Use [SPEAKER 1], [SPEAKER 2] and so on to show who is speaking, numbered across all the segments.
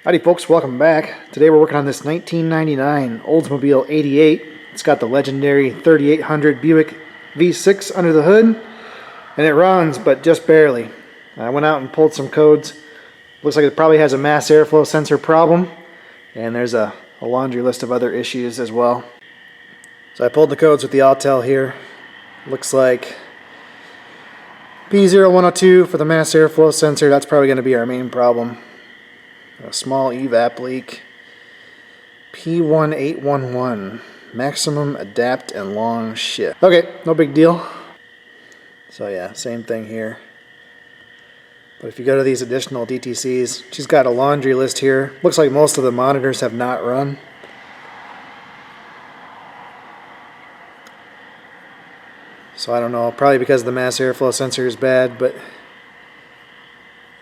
[SPEAKER 1] Howdy folks, welcome back. Today we're working on this 1999 Oldsmobile 88. It's got the legendary 3800 Buick V6 under the hood, and it runs, but just barely. I went out and pulled some codes. Looks like it probably has a mass airflow sensor problem, and there's a laundry list of other issues as well. So I pulled the codes with the Autel here. Looks like P0102 for the mass airflow sensor. That's probably going to be our main problem. A small evap leak. P1811, maximum adapt and long shift. Okay, no big deal. So yeah, same thing here. But if you go to these additional DTCs, she's got a laundry list here. Looks like most of the monitors have not run. So I don't know, probably because the mass airflow sensor is bad, but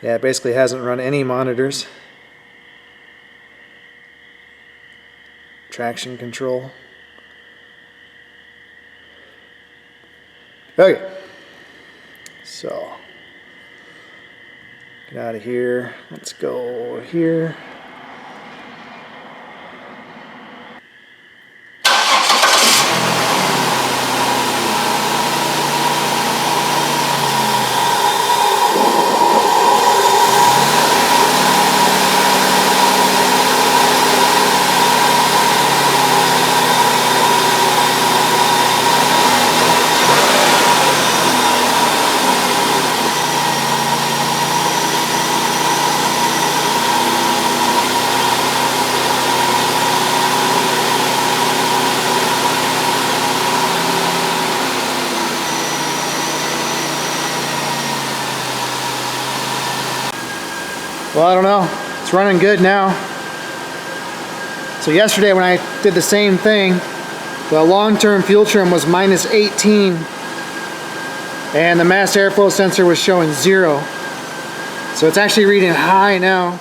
[SPEAKER 1] yeah, it basically hasn't run any monitors. Traction control. Okay, so get out of here. Let's go here. Well, I don't know. It's running good now. So yesterday when I did the same thing, the long-term fuel trim was -18 and the mass airflow sensor was showing 0. So it's actually reading high now.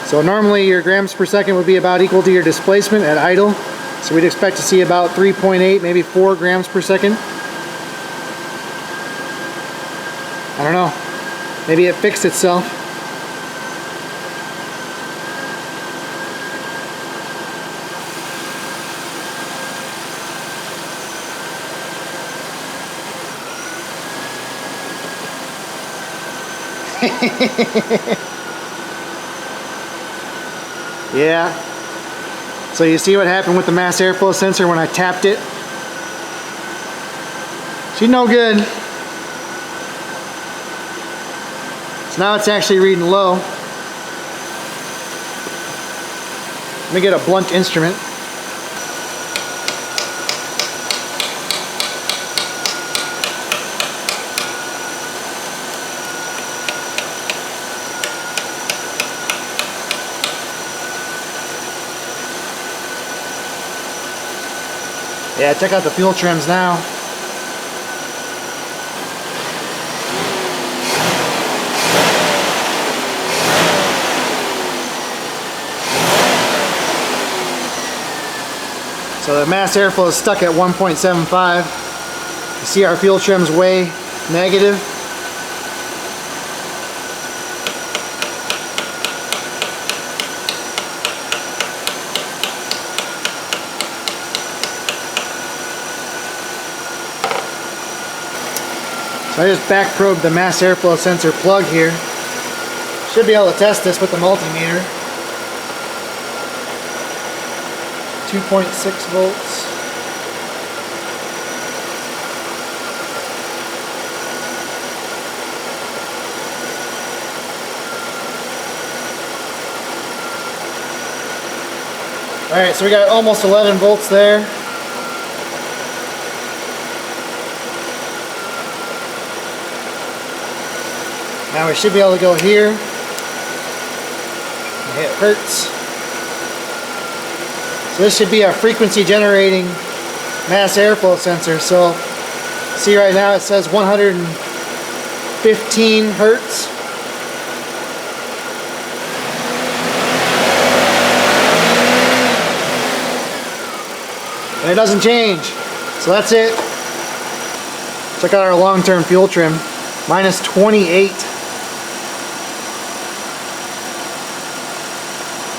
[SPEAKER 1] So normally your grams per second would be about equal to your displacement at idle. So we'd expect to see about 3.8, maybe 4 grams per second. I don't know. Maybe it fixed itself. Yeah. So you see what happened with the mass airflow sensor when I tapped it? She's no good. So now it's actually reading low. Let me get a blunt instrument. Yeah, check out the fuel trims now. So the mass airflow is stuck at 1.75. You see our fuel trim's way negative. So I just back probed the mass airflow sensor plug here. Should be able to test this with the multimeter. 2.6 volts. Alright, so we got almost 11 volts there. Now we should be able to go here and hit hertz. So this should be a frequency generating mass airflow sensor. So see right now it says 115 hertz. And it doesn't change. So that's it. Check out our long-term fuel trim. -28.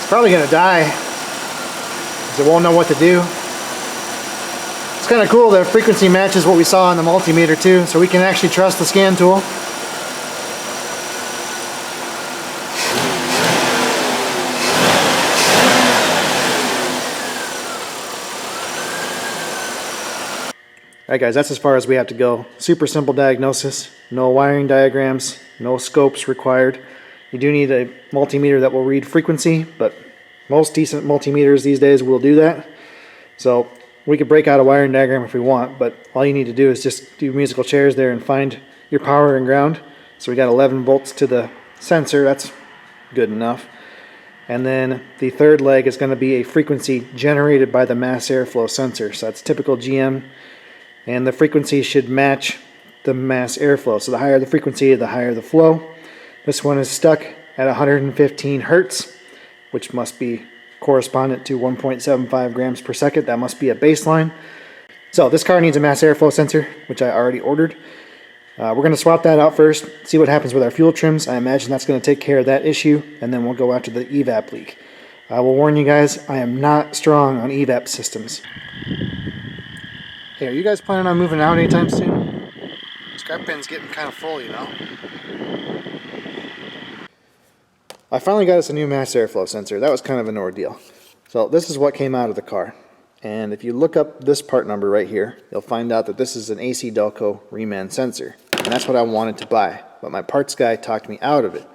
[SPEAKER 1] Probably gonna die, because it won't know what to do. It's kind of cool that frequency matches what we saw on the multimeter too, so we can actually trust the scan tool. Alright guys, that's as far as we have to go. Super simple diagnosis, no wiring diagrams, no scopes required. You do need a multimeter that will read frequency, but most decent multimeters these days will do that. So we could break out a wiring diagram if we want, but all you need to do is just do musical chairs there and find your power and ground. So we got 11 volts to the sensor, that's good enough. And then the third leg is going to be a frequency generated by the mass airflow sensor. So that's typical GM. And the frequency should match the mass airflow. So the higher the frequency, the higher the flow. This one is stuck at 115 hertz, which must be correspondent to 1.75 grams per second. That must be a baseline. So this car needs a mass airflow sensor, which I already ordered. We're going to swap that out first, see what happens with our fuel trims. I imagine that's going to take care of that issue, and then we'll go after the Evap leak. I will warn you guys, I am not strong on Evap systems. Hey, are you guys planning on moving out anytime soon? Scrap bin's getting kind of full, you know. I finally got us a new mass airflow sensor. That was kind of an ordeal. So this is what came out of the car. And if you look up this part number right here, you'll find out that this is an AC Delco reman sensor. And that's what I wanted to buy. But my parts guy talked me out of it.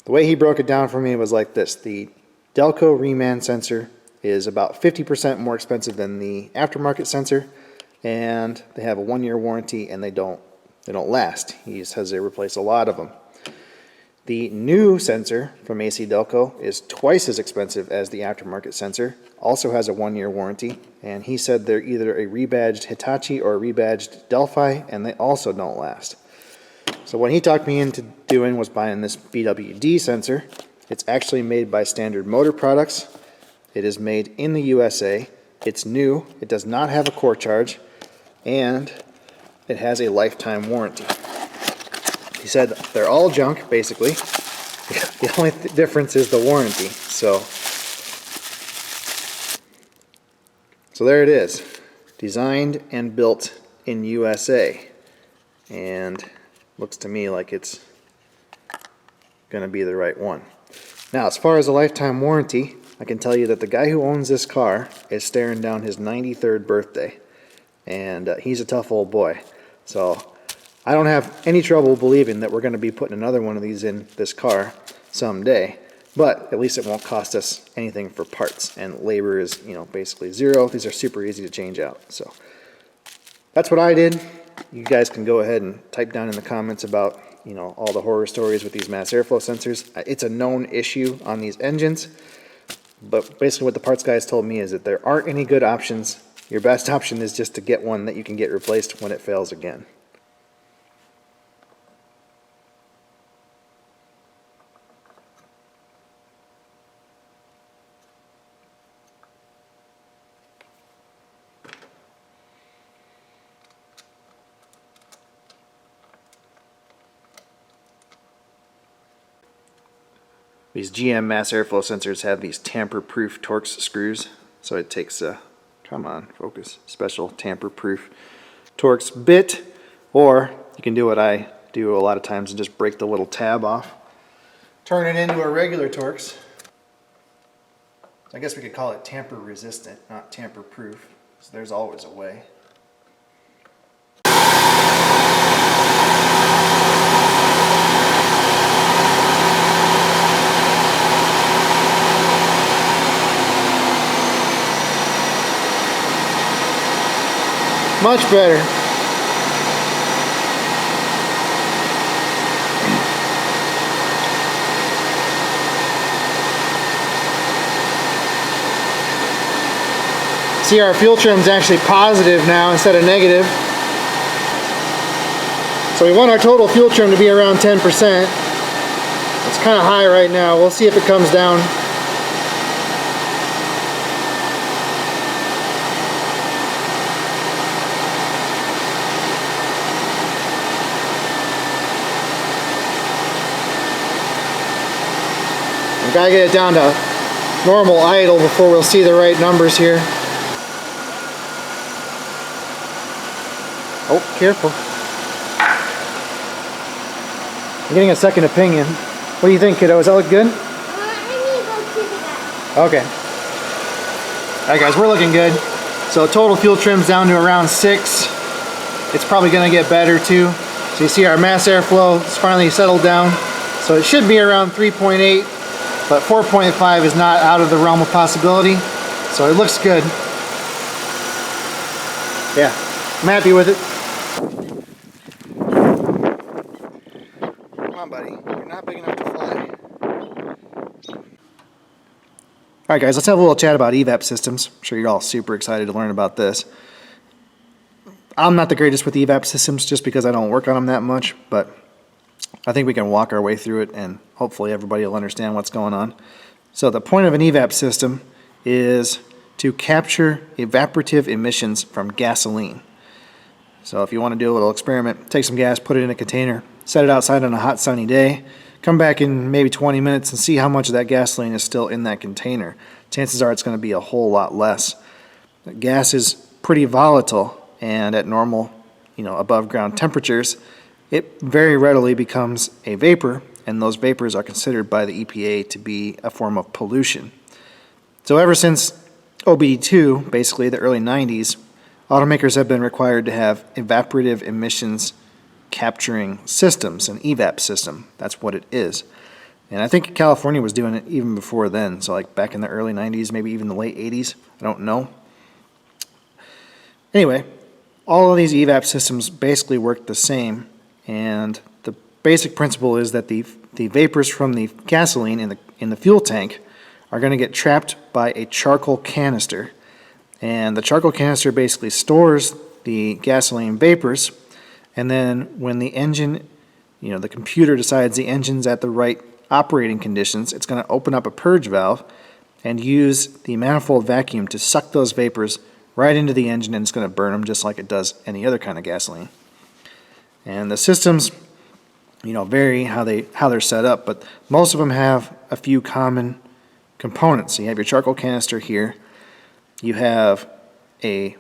[SPEAKER 1] The way he broke it down for me was like this. The Delco reman sensor is about 50% more expensive than the aftermarket sensor. And they have a 1-year warranty, and they don't last. He says they replace a lot of them. The new sensor from AC Delco is twice as expensive as the aftermarket sensor, also has a 1-year warranty, and he said they're either a rebadged Hitachi or a rebadged Delphi, and they also don't last. So what he talked me into doing was buying this BWD sensor. It's actually made by Standard Motor Products. It is made in the USA. It's new. It does not have a core charge. And it has a lifetime warranty. He said they're all junk, basically. The only difference is the warranty. So there it is. Designed and built in USA. And looks to me like it's going to be the right one. Now, as far as a lifetime warranty, I can tell you that the guy who owns this car is staring down his 93rd birthday. And he's a tough old boy. So I don't have any trouble believing that we're going to be putting another one of these in this car someday. But at least it won't cost us anything for parts. And labor is, you know, basically zero. These are super easy to change out. So that's what I did. You guys can go ahead and type down in the comments about, you know, all the horror stories with these mass airflow sensors. It's a known issue on these engines. But basically what the parts guys told me is that there aren't any good options. Your best option is just to get one that you can get replaced when it fails again. These GM mass airflow sensors have these tamper-proof Torx screws, so it takes a, come on, focus, special tamper-proof Torx bit, or you can do what I do a lot of times and just break the little tab off. Turn it into a regular Torx. I guess we could call it tamper-resistant, not tamper-proof, so there's always a way. Much better. See, our fuel trim is actually positive now instead of negative. So we want our total fuel trim to be around 10%. It's kind of high right now. We'll see if it comes down. We've got to get it down to normal idle before we'll see the right numbers here. Oh, careful. I'm getting a second opinion. What do you think, kiddo? Does that look good?
[SPEAKER 2] I need to go to the guy.
[SPEAKER 1] Okay. Alright guys, we're looking good. So total fuel trim's down to around 6. It's probably going to get better too. So you see our mass airflow is finally settled down. So it should be around 3.8, but 4.5 is not out of the realm of possibility. So it looks good. Yeah, I'm happy with it. Come on, buddy. You're not big enough to fly. Alright guys, let's have a little chat about evap systems. I'm sure you're all super excited to learn about this. I'm not the greatest with evap systems just because I don't work on them that much, but I think we can walk our way through it and hopefully everybody will understand what's going on. So the point of an evap system is to capture evaporative emissions from gasoline. So if you want to do a little experiment, take some gas, put it in a container, set it outside on a hot sunny day, come back in maybe 20 minutes and see how much of that gasoline is still in that container. Chances are it's going to be a whole lot less. Gas is pretty volatile, and at normal, above ground temperatures, it very readily becomes a vapor, and those vapors are considered by the EPA to be a form of pollution. So ever since OBD2, basically the early 90s, automakers have been required to have evaporative emissions capturing systems, an evap system. That's what it is. And I think California was doing it even before then, so like back in the early 90s, maybe even the late 80s, I don't know. Anyway, all of these evap systems basically work the same, and the basic principle is that the vapors from the gasoline in the fuel tank are going to get trapped by a charcoal canister, and the charcoal canister basically stores the gasoline vapors, and then when the engine, the computer decides the engine's at the right operating conditions, it's going to open up a purge valve and use the manifold vacuum to suck those vapors right into the engine, and it's going to burn them just like it does any other kind of gasoline. And the systems, vary how they're set up, but most of them have a few common components. So you have your charcoal canister here. You have a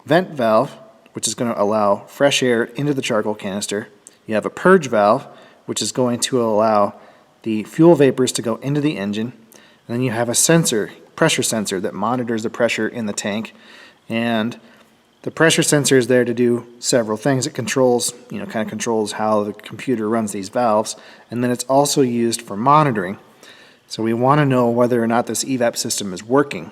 [SPEAKER 1] vent valve, which is going to allow fresh air into the charcoal canister. You have a purge valve, which is going to allow the fuel vapors to go into the engine. And then you have a sensor, pressure sensor, that monitors the pressure in the tank. And the pressure sensor is there to do several things. It controls, kind of controls how the computer runs these valves. And then it's also used for monitoring. So we want to know whether or not this evap system is working.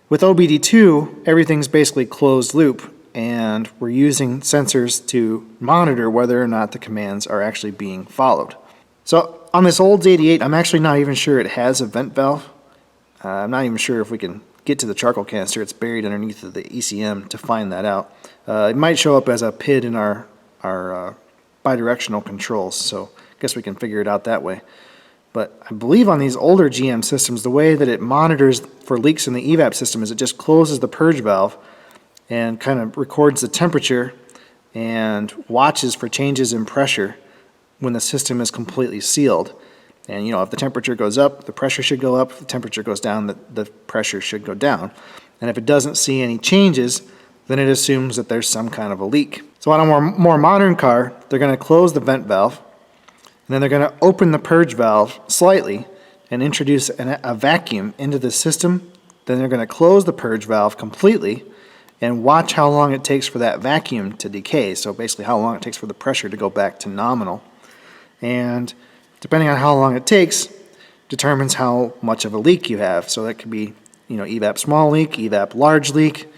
[SPEAKER 1] With OBD2, everything's basically closed loop, and we're using sensors to monitor whether or not the commands are actually being followed. So on this Olds 88, I'm actually not even sure it has a vent valve. I'm not even sure if we can get to the charcoal canister. It's buried underneath the ECM to find that out. It might show up as a PID in our bidirectional controls, so I guess we can figure it out that way. But I believe on these older GM systems, the way that it monitors for leaks in the evap system is it just closes the purge valve and kind of records the temperature and watches for changes in pressure when the system is completely sealed. And if the temperature goes up, the pressure should go up. If the temperature goes down, the pressure should go down. And if it doesn't see any changes, then it assumes that there's some kind of a leak. So on a more modern car, they're going to close the vent valve, and then they're going to open the purge valve slightly and introduce a vacuum into the system. Then they're going to close the purge valve completely and watch how long it takes for that vacuum to decay. So basically how long it takes for the pressure to go back to nominal. And depending on how long it takes, determines how much of a leak you have. So that could be, evap small leak, evap large leak,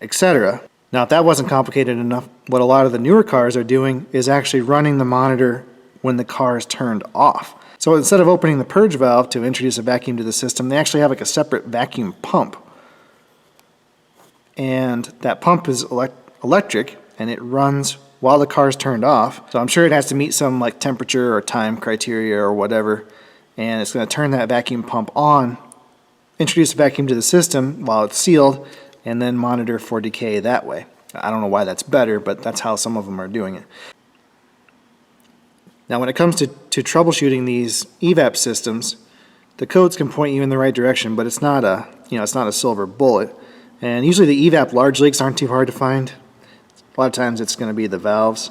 [SPEAKER 1] etc. Now, if that wasn't complicated enough, what a lot of the newer cars are doing is actually running the monitor when the car is turned off. So instead of opening the purge valve to introduce a vacuum to the system, they actually have like a separate vacuum pump. And that pump is electric, and it runs while the car is turned off. So I'm sure it has to meet some like temperature or time criteria or whatever, and it's going to turn that vacuum pump on, introduce a vacuum to the system while it's sealed, and then monitor for decay that way. I don't know why that's better, but that's how some of them are doing it. Now when it comes to troubleshooting these evap systems, the codes can point you in the right direction, but it's not a, it's not a silver bullet. And usually the Evap large leaks aren't too hard to find. A lot of times it's going to be the valves.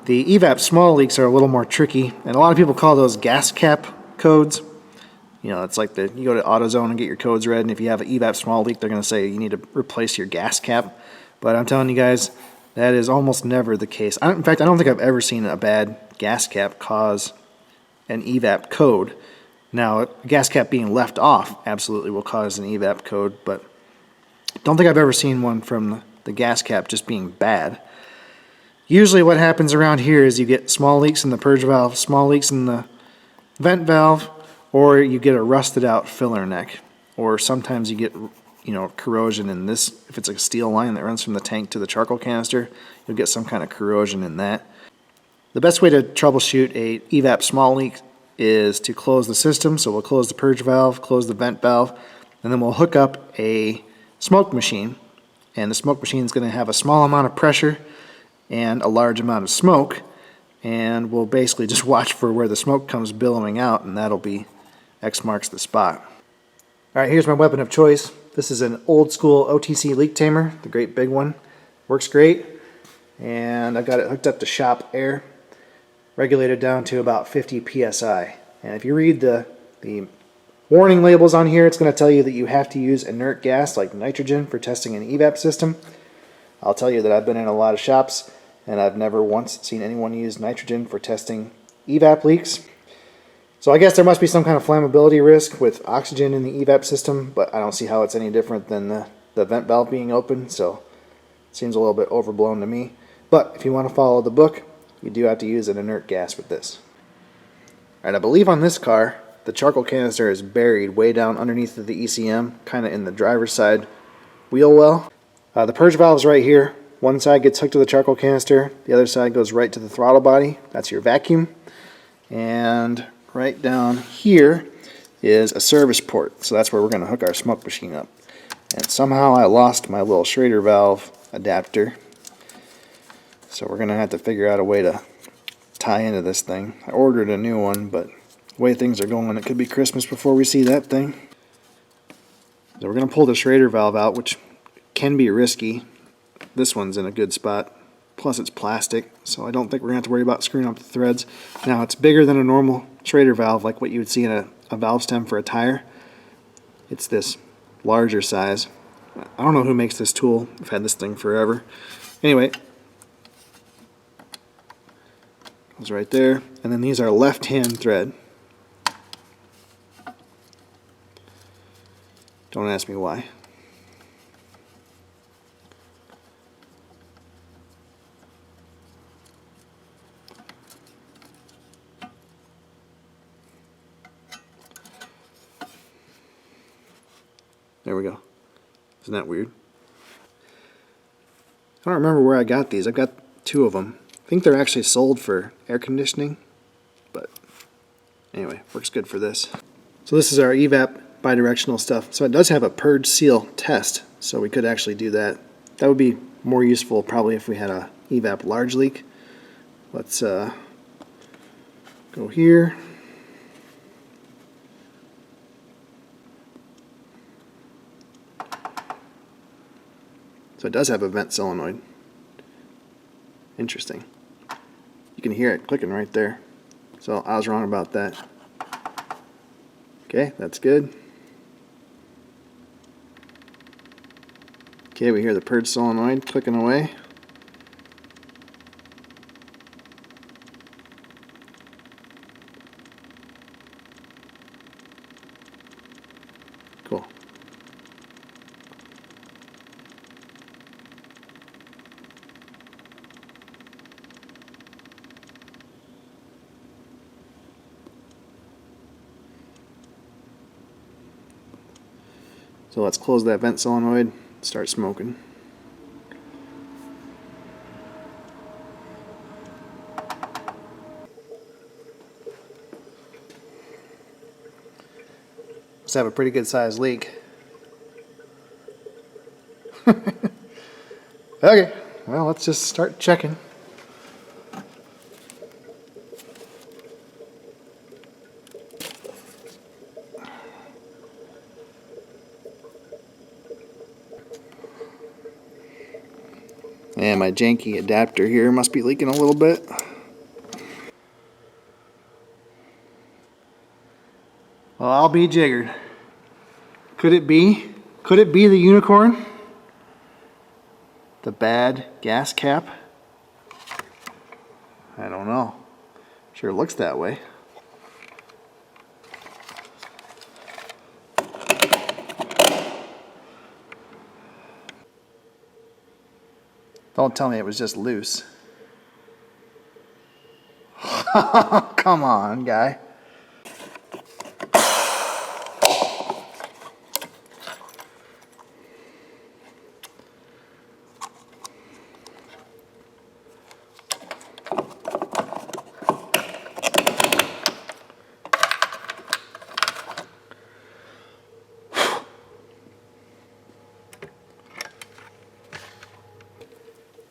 [SPEAKER 1] The Evap small leaks are a little more tricky, and a lot of people call those gas cap codes. It's like you go to AutoZone and get your codes read, and if you have an Evap small leak, they're going to say you need to replace your gas cap. But I'm telling you guys, that is almost never the case. In fact, I don't think I've ever seen a bad gas cap cause an Evap code. Now, a gas cap being left off absolutely will cause an Evap code, but I don't think I've ever seen one from the gas cap just being bad. Usually what happens around here is you get small leaks in the purge valve, small leaks in the vent valve, or you get a rusted out filler neck. Or sometimes you get corrosion in this. If it's a steel line that runs from the tank to the charcoal canister, you'll get some kind of corrosion in that. The best way to troubleshoot a Evap small leak is to close the system. So we'll close the purge valve, close the vent valve, and then we'll hook up a smoke machine. And the smoke machine is going to have a small amount of pressure and a large amount of smoke, and we'll basically just watch for where the smoke comes billowing out, and that'll be X marks the spot. Alright, here's my weapon of choice. This is an old school Otc Leak Tamer, the great big one. Works great, and I've got it hooked up to shop air, regulated down to about 50 psi. And if you read the warning labels on here, it's going to tell you that you have to use inert gas like nitrogen for testing an Evap system. I'll tell you that I've been in a lot of shops and I've never once seen anyone use nitrogen for testing Evap leaks. So I guess there must be some kind of flammability risk with oxygen in the Evap system, but I don't see how it's any different than the vent valve being open, so it seems a little bit overblown to me. But if you want to follow the book, you do have to use an inert gas with this. Alright, I believe on this car, the charcoal canister is buried way down underneath of the ECM, kind of in the driver's side wheel well. The purge valve is right here. One side gets hooked to the charcoal canister, the other side goes right to the throttle body. That's your vacuum. And right down here is a service port, so that's where we're going to hook our smoke machine up. And somehow I lost my little Schrader valve adapter, so we're going to have to figure out a way to tie into this thing. I ordered a new one, but the way things are going, it could be Christmas before we see that thing. So we're going to pull the Schrader valve out, which can be risky. This one's in a good spot. Plus it's plastic, so I don't think we're going to have to worry about screwing up the threads. Now it's bigger than a normal Schrader valve, like what you would see in a valve stem for a tire. It's this larger size. I don't know who makes this tool. I've had this thing forever. Anyway, goes right there. And then these are left-hand thread. Don't ask me why. There we go. Isn't that weird? I don't remember where I got these. I've got two of them. I think they're actually sold for air conditioning, but anyway, works good for this. So this is our Evap bidirectional stuff. So it does have a purge seal test, so we could actually do that. That would be more useful probably if we had a Evap large leak. Let's go here. So it does have a vent solenoid. Interesting. You can hear it clicking right there. So I was wrong about that. Okay, that's good. Okay, we hear the purge solenoid clicking away. Cool. So let's close that vent solenoid, start smoking. Must have a pretty good sized leak. Okay, well, let's just start checking. And my janky adapter here must be leaking a little bit. Well, I'll be jiggered. Could it be? Could it be the unicorn? The bad gas cap? I don't know. Sure looks that way. Don't tell me it was just loose. Come on, guy.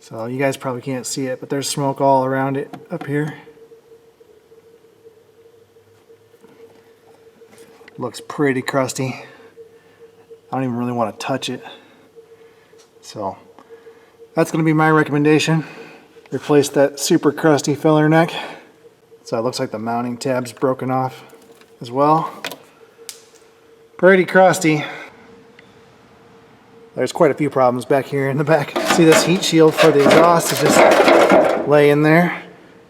[SPEAKER 1] So you guys probably can't see it, but there's smoke all around it up here. Looks pretty crusty. I don't even really want to touch it. So that's going to be my recommendation. Replace that super crusty filler neck. So it looks like the mounting tab's broken off as well. Pretty crusty. There's quite a few problems back here in the back. See this heat shield for the exhaust is just laying there.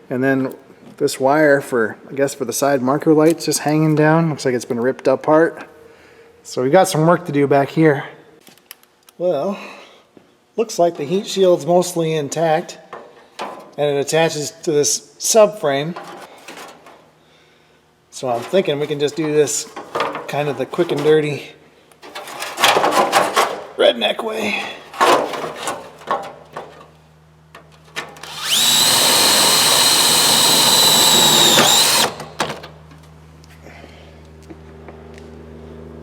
[SPEAKER 1] And then this wire for, I guess for the side marker lights just hanging down. Looks like it's been ripped apart. So we got some work to do back here. Well, looks like the heat shield's mostly intact. And it attaches to this subframe. So I'm thinking we can just do this kind of the quick and dirty redneck way.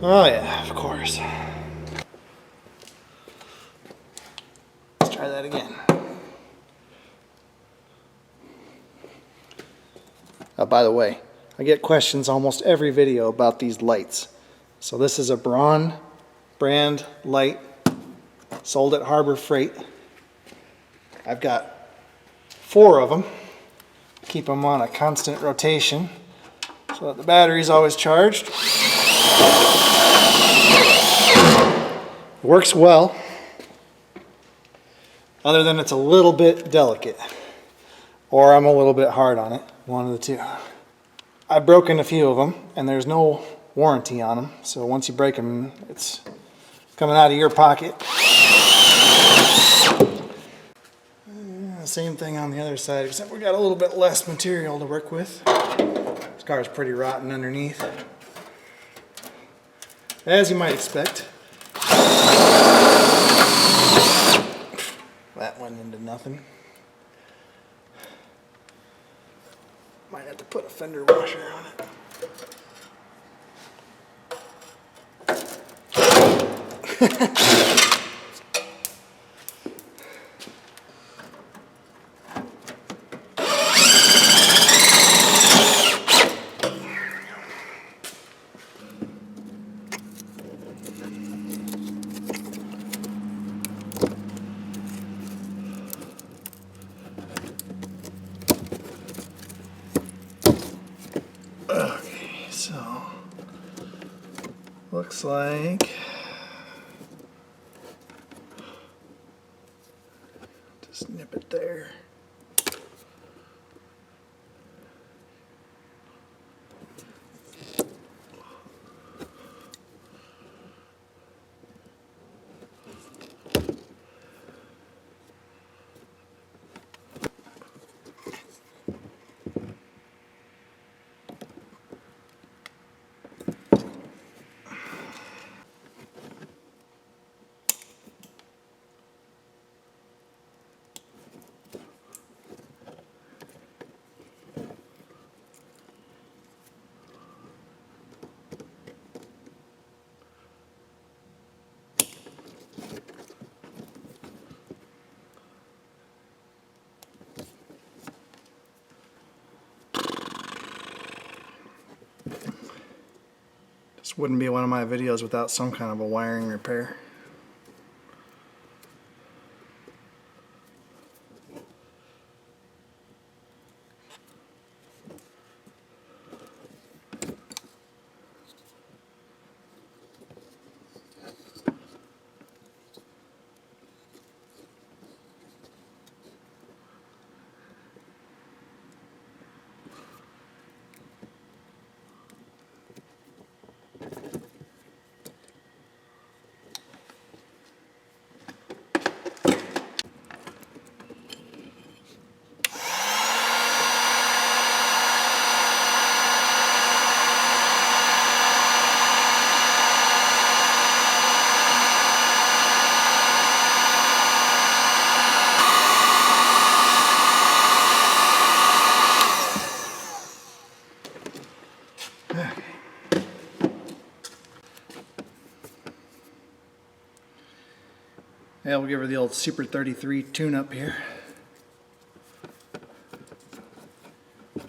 [SPEAKER 1] Oh yeah, of course. Let's try that again. By the way, I get questions almost every video about these lights. So this is a Braun brand light sold at Harbor Freight. I've got 4 of them. Keep them on a constant rotation so that the battery's always charged. Works well, other than it's a little bit delicate, or I'm a little bit hard on it, one of the two. I've broken a few of them, and there's no warranty on them, so once you break them, it's coming out of your pocket. Same thing on the other side, except we got a little bit less material to work with. This car is pretty rotten underneath, as you might expect. That went into nothing. Might have to put a fender washer on it. So, looks like just nip it there. This wouldn't be one of my videos without some kind of a wiring repair. Yeah, we'll give her the old Super 33 tune-up here. You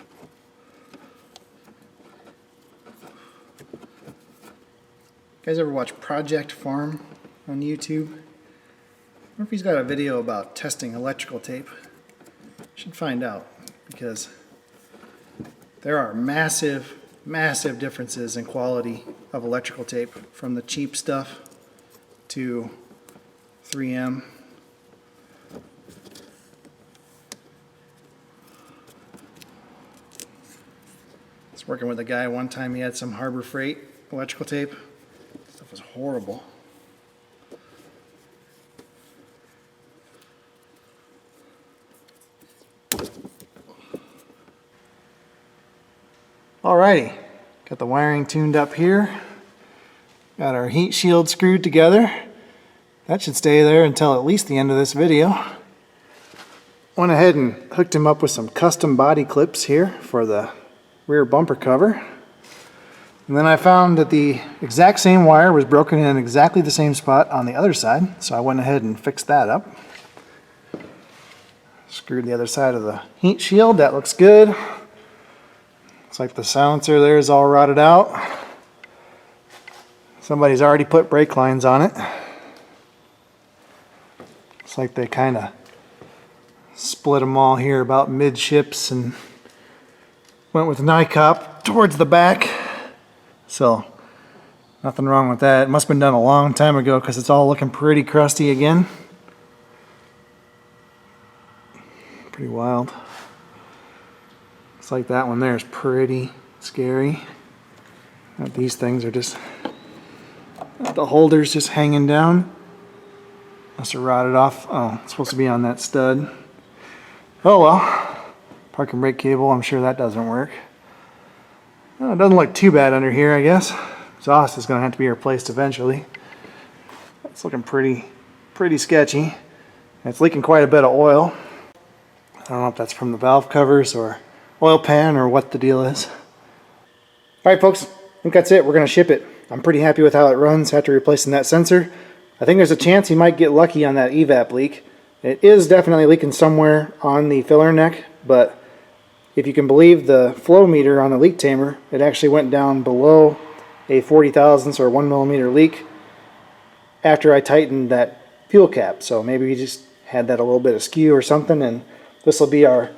[SPEAKER 1] guys ever watch Project Farm on YouTube? I wonder if he's got a video about testing electrical tape. Should find out, because there are massive differences in quality of electrical tape from the cheap stuff to 3M. I was working with a guy one time, he had some Harbor Freight electrical tape. Stuff was horrible. Alrighty, got the wiring tuned up here. Got our heat shield screwed together. That should stay there until at least the end of this video. Went ahead and hooked him up with some custom body clips here for the rear bumper cover. And then I found that the exact same wire was broken in exactly the same spot on the other side, so I went ahead and fixed that up. Screwed the other side of the heat shield, that looks good. Looks like the silencer there is all rotted out. Somebody's already put brake lines on it. Looks like they kind of split them all here about midships and went with NICOP towards the back. So nothing wrong with that. It must have been done a long time ago because it's all looking pretty crusty again. Pretty wild. Looks like that one there is pretty scary. These things are just, the holder's just hanging down. Must have rotted off. Oh, it's supposed to be on that stud. Oh well. Park and brake cable, I'm sure that doesn't work. Well, it doesn't look too bad under here, I guess. Exhaust is going to have to be replaced eventually. It's looking pretty sketchy. It's leaking quite a bit of oil. I don't know if that's from the valve covers or oil pan or what the deal is. Alright folks, I think that's it. We're going to ship it. I'm pretty happy with how it runs after replacing that sensor. I think there's a chance he might get lucky on that evap leak. It is definitely leaking somewhere on the filler neck, but if you can believe the flow meter on the leak tamer, it actually went down below a 40 thousandths or 1 millimeter leak after I tightened that fuel cap. So maybe we just had that a little bit askew or something, and this will be our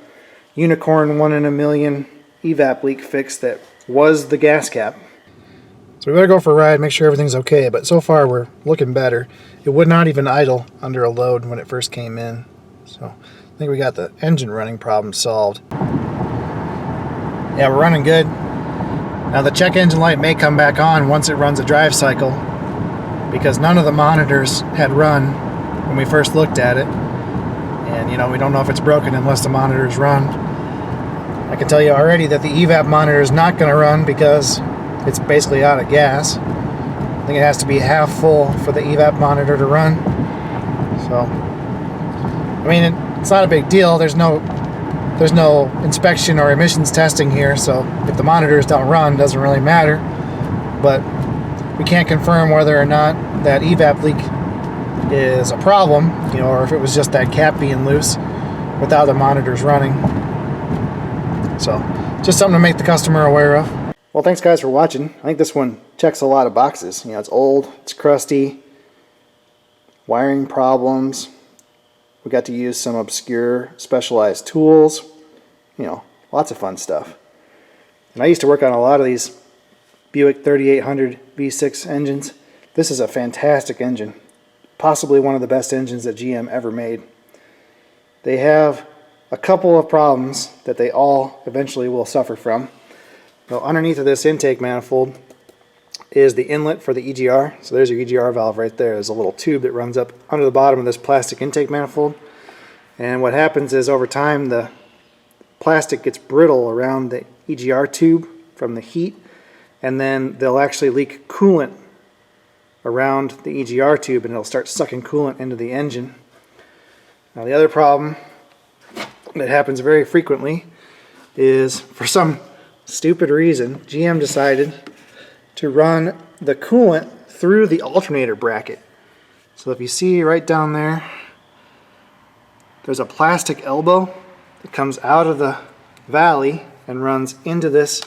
[SPEAKER 1] unicorn 1 in a million evap leak fix that was the gas cap. So we better go for a ride, make sure everything's okay, but so far we're looking better. It would not even idle under a load when it first came in. So I think we got the engine running problem solved. Yeah, we're running good. Now the check engine light may come back on once it runs a drive cycle, because none of the monitors had run when we first looked at it. And you know, we don't know if it's broken unless the monitors run. I can tell you already that the evap monitor is not going to run because it's basically out of gas. I think it has to be half full for the evap monitor to run. So, I mean, it's not a big deal. There's no inspection or emissions testing here, so if the monitors don't run, it doesn't really matter. But we can't confirm whether or not that evap leak is a problem, you know, or if it was just that cap being loose without the monitors running. So, just something to make the customer aware of. Well, thanks guys for watching. I think this one checks a lot of boxes. You know, it's old, it's crusty, wiring problems. We got to use some obscure specialized tools. You know, lots of fun stuff. And I used to work on a lot of these Buick 3800 V6 engines. This is a fantastic engine. Possibly one of the best engines that GM ever made. They have a couple of problems that they all eventually will suffer from. So underneath of this intake manifold is the inlet for the EGR. So there's your EGR valve right there. There's a little tube that runs up under the bottom of this plastic intake manifold. And what happens is over time the plastic gets brittle around the EGR tube from the heat, and then they'll actually leak coolant around the EGR tube and it'll start sucking coolant into the engine. Now the other problem that happens very frequently is, for some stupid reason, GM decided to run the coolant through the alternator bracket. So if you see right down there, there's a plastic elbow that comes out of the valley and runs into this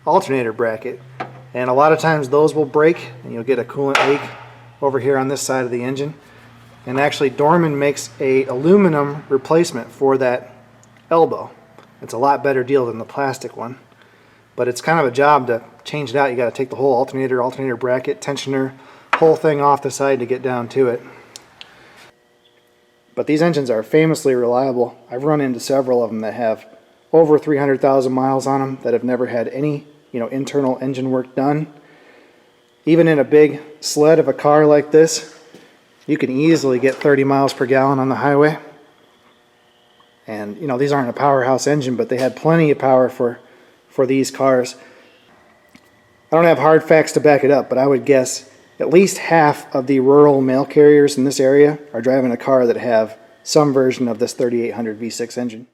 [SPEAKER 1] alternator bracket. And a lot of times those will break and you'll get a coolant leak over here on this side of the engine. And actually Dorman makes a aluminum replacement for that elbow. It's a lot better deal than the plastic one. But it's kind of a job to change it out. You got to take the whole alternator bracket, tensioner, whole thing off the side to get down to it. But these engines are famously reliable. I've run into several of them that have over 300,000 miles on them that have never had any, internal engine work done. Even in a big sled of a car like this, you can easily get 30 miles per gallon on the highway. And these aren't a powerhouse engine, but they had plenty of power for these cars. I don't have hard facts to back it up, but I would guess at least half of the rural mail carriers in this area are driving a car that have some version of this 3800 V6 engine.